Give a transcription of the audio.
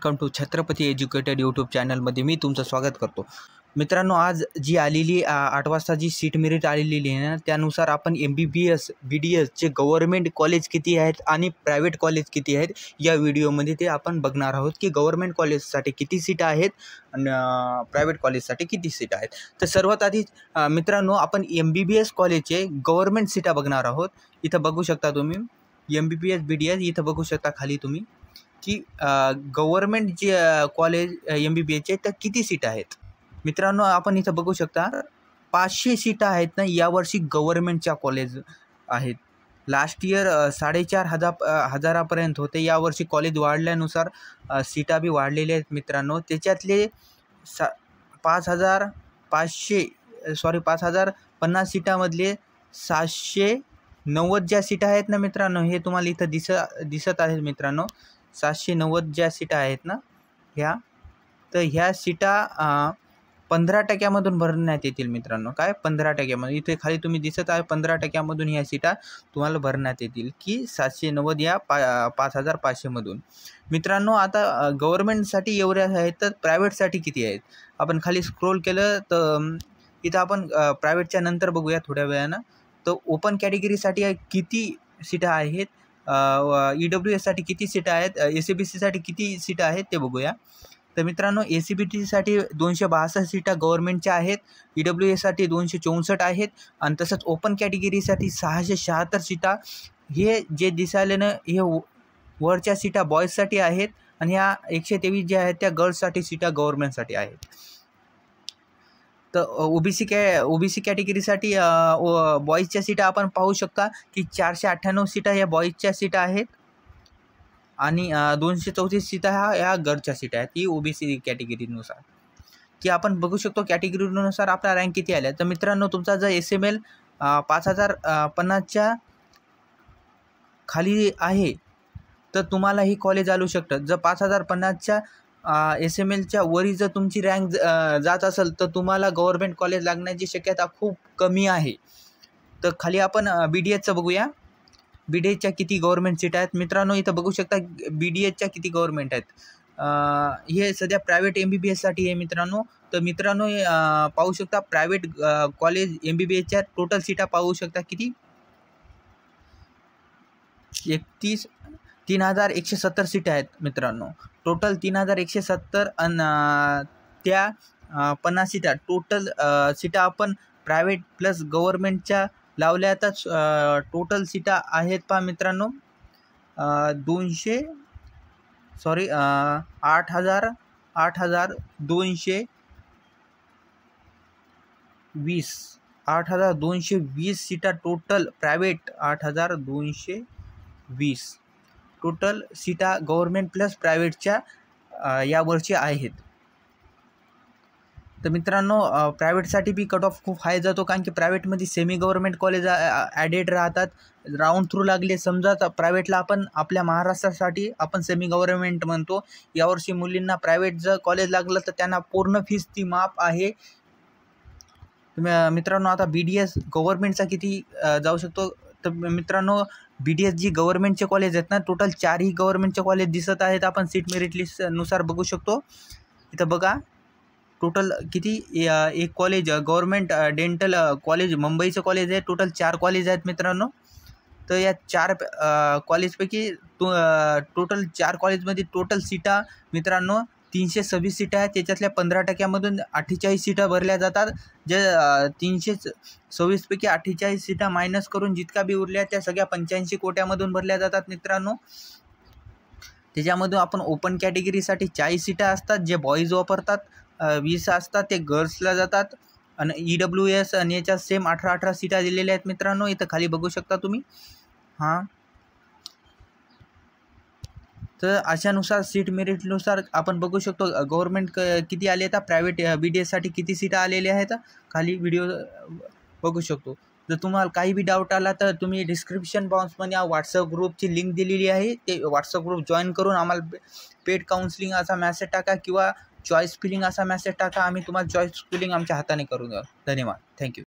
Welcome to Chhatrapati educated YouTube चॅनलमध्ये मी तुमचं स्वागत करतो. मित्रांनो, आज जी आलेली 8 वाजता जी सीट मेरिट आलेली आहे ना, त्यानुसार आपण MBBS BDSचे गव्हर्नमेंट कॉलेज किती आहेत आणि प्रायव्हेट कॉलेज किती आहेत या व्हिडिओमध्ये ते आपण बघणार आहोत की गव्हर्नमेंट कॉलेजसाठी किती सीटा आहेत आणि प्रायव्हेट कॉलेजसाठी किती सीटा आहेत. तर सर्वात आधी मित्रांनो, आपण MBBS कॉलेजचे गव्हर्नमेंट सीटा बघणार आहोत. इथं बघू शकता तुम्ही MBBS BDS, इथं बघू शकता खाली तुम्ही की गव्हर्नमेंट जे कॉलेज MBBSचे तर किती सीट आहेत. मित्रांनो, आपण इथं बघू शकता 500 सीटा आहेत ना यावर्षी गव्हर्नमेंटच्या कॉलेज आहेत. लास्ट इयर 4,500 होते. यावर्षी कॉलेज वाढल्यानुसार सीटा बी वाढलेल्या आहेत मित्रांनो. त्याच्यातले 5,050 सीटामधले 790 ज्या सीटा आहेत ना मित्रांनो, हे तुम्हाला इथं दिसत आहेत मित्रांनो. 790 ज्या सीटा आहेत ना ह्या, तर ह्या सीटा 15% भरण्यात येतील मित्रांनो. काय 15%? इथे खाली तुम्ही दिसत आहे 15% ह्या सीटा तुम्हाला भरण्यात येतील की 790 या 5,500 मित्रांनो. आता गव्हर्नमेंटसाठी एवढ्या आहेत, तर प्रायव्हेटसाठी किती आहेत आपण खाली स्क्रोल केलं तर इथं आपण प्रायव्हेटच्या नंतर बघूया थोड्या वेळानं. तर ओपन कॅटेगरीसाठी किती सीटा आहेत, EWSसाठी किती सीटा आहेत, SCBCसाठी किती सीटा आहेत ते बघूया. तर मित्रांनो, SCBCसाठी 262 सीटा गव्हर्नमेंटच्या आहेत, EWSसाठी 264 आहेत आणि तसंच ओपन कॅटेगरीसाठी 676 सीटा. हे जे दिसायले ना, हे वरच्या सीटा बॉईजसाठी आहेत आणि ह्या 123 ज्या आहेत त्या गर्ल्ससाठी सीटा गव्हर्नमेंटसाठी आहेत. तर OBC कॅटेगरीसाठी बॉईजच्या सीटा आपण पाहू शकता की 498 सीटा ह्या बॉईजच्या सीटा आहेत आणि 234 सीटा ह्या गर्ल्सच्या सीटा आहेत. ही OBC कॅटेगरीनुसार की आपण बघू शकतो कॅटेगरीनुसार आपला रँक किती आला. तर मित्रांनो, तुमचा जर SML 5,050च्या खाली आहे तर तुम्हाला ही कॉलेज चालू शकतं. जर 5,050च्या SMLच्या वरी जर तुमची रँक जात असेल तर तुम्हाला गव्हर्नमेंट कॉलेज लागण्याची शक्यता खूप कमी आहे. तर खाली आपण BDSचं बघूया. BDSच्या किती गव्हर्नमेंट सीट आहेत मित्रांनो. इथं बघू शकता BDSच्या किती गव्हर्नमेंट आहेत. हे सध्या प्रायव्हेट MBBSसाठी आहे मित्रांनो. तर मित्रांनो, पाहू शकता प्रायव्हेट कॉलेज MBBSच्या टोटल सीटा पाहू शकता किती 3,170 सीटा आहेत मित्रांनो. टोटल 3,170 आणि त्या 50 सीटा टोटल सीटा आपण प्रायव्हेट प्लस गव्हर्नमेंटच्या लावल्यातच टोटल सीटा आहेत पहा मित्रांनो. 8,220 सीटा टोटल प्रायव्हेट. 8,220 टोटल सीटा गव्हर्नमेंट प्लस प्रायव्हेटच्या यावर्षी आहेत. तर मित्रांनो, प्रायव्हेटसाठी बी कट ऑफ खूप हाय जातो, कारण की प्रायव्हेटमध्ये सेमी गव्हर्नमेंट कॉलेज ॲडेड राहतात. राऊंड थ्रू लागले समजा प्रायव्हेटला, आपण आपल्या महाराष्ट्रासाठी आपण सेमी गव्हर्नमेंट म्हणतो. यावर्षी मुलींना प्रायव्हेट जर कॉलेज लागलं तर त्यांना पूर्ण फीस ती माफ आहे मित्रांनो. आता BDS गव्हर्नमेंटचा किती जाऊ शकतो. तर मित्रांनो, BDS जी गव्हर्नमेंटचे कॉलेज आहेत ना, टोटल 4ही गव्हर्नमेंटचे कॉलेज दिसत आहेत. आपण सीट मेरिट लिस्टनुसार बघू शकतो. इथं बघा टोटल किती एक कॉलेज गव्हर्नमेंट डेंटल कॉलेज मुंबईचं कॉलेज आहे. टोटल 4 कॉलेज आहेत मित्रांनो. तर या 4 कॉलेजपैकी टोटल 4 कॉलेजमध्ये टोटल सीटा मित्रांनो 326 सीटा आहेत. त्याच्यातल्या 15%मधून 48 सीटा भरल्या जातात. जे 326 पैकी 48 सीटा मायनस करून जितका बी उरल्या त्या सगळ्या 85 कोट्यामधून भरल्या जातात मित्रांनो. त्याच्यामधून आपण ओपन कॅटेगरीसाठी 40 सीटा असतात जे बॉईज वापरतात, 20 असतात ते गर्ल्सला जातात आणि EWS आणि याच्यात सेम 18 सीटा दिलेल्या आहेत मित्रांनो. इथं खाली बघू शकता तुम्ही. तर अशानुसार सीट मेरिटनुसार आपण बघू शकतो गव्हर्नमेंट किती आले आहेत, प्रायव्हेट BDSसाठी किती सीटा आलेल्या आहेत. खाली व्हिडिओ बघू शकतो. जर तुम्हाला काही बी डाऊट आला तर तुम्ही डिस्क्रिप्शन बॉक्समध्ये व्हॉट्सअप ग्रुपची लिंक दिलेली आहे. ते व्हॉट्सअप ग्रुप जॉईन करून आम्हाला पेड काउन्सिलिंग असा मेसेज टाका किंवा चॉईस फिलिंग असा मेसेज टाका. आम्ही तुम्हाला चॉईस फिलिंग आमच्या हाताने करून देऊ. धन्यवाद. थँक्यू.